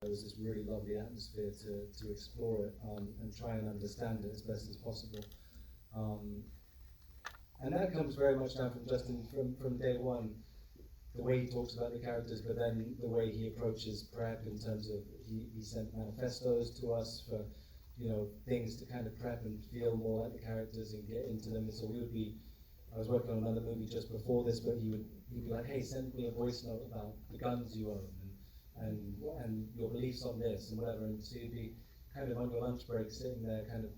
There was this really lovely atmosphere to explore it and try and understand it as best as possible. And that comes very much down from Justin from day one, the way he talks about the characters, but then the way he approaches prep in terms of he sent manifestos to us for things to kind of prep and feel more like the characters and get into them. And so I was working on another movie just before this, but he'd be like, hey, send me a voice note about the guns you own and your beliefs on this and whatever. And so you'd be kind of on your lunch break sitting there kind of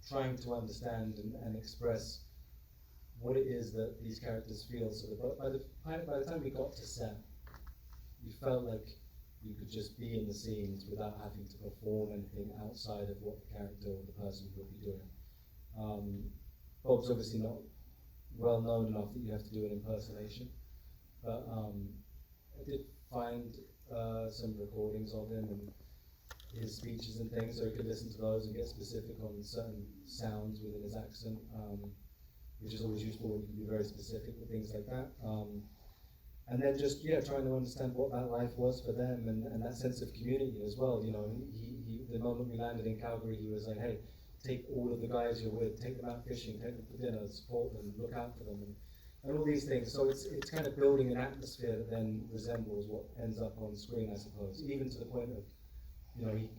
trying to understand and express what it is that these characters feel. So that by the time we got to set, you felt like you could just be in the scenes without having to perform anything outside of what the character or the person would be doing. Bob's obviously not well known enough that you have to do an impersonation, but I did find some recordings of him and his speeches and things, so you could listen to those and get specific on certain sounds within his accent, which is always useful when you can be very specific with things like that. And then just trying to understand what that life was for them and that sense of community as well. He the moment we landed in Calgary, he was like, hey, take all of the guys you're with, take them out fishing, take them for dinner, support them, look out for them, and all these things. So it's kind of building an atmosphere that then resembles what ends up on screen, I suppose. Even to the point of, when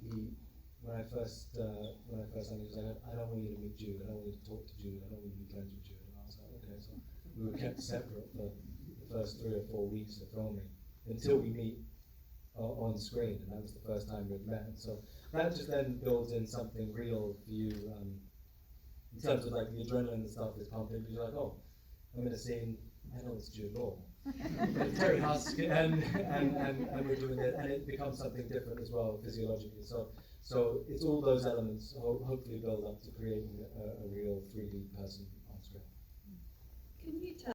I first met him, he was like, I don't want you to meet Jude, I don't want you to talk to Jude, I don't want you to be friends with Jude. And I was like, okay, so we were kept separate for the first 3 or 4 weeks of filming until we meet on screen, and that was the first time we'd met. So that just then builds in something real for you in terms of like the adrenaline and stuff is pumping, because you're like, oh, I'm in a scene, I know it's Jude Law. Terry Husk, and we're doing it, and it becomes something different as well physiologically. So it's all those elements hopefully build up to creating a real 3D person on screen. Can you tell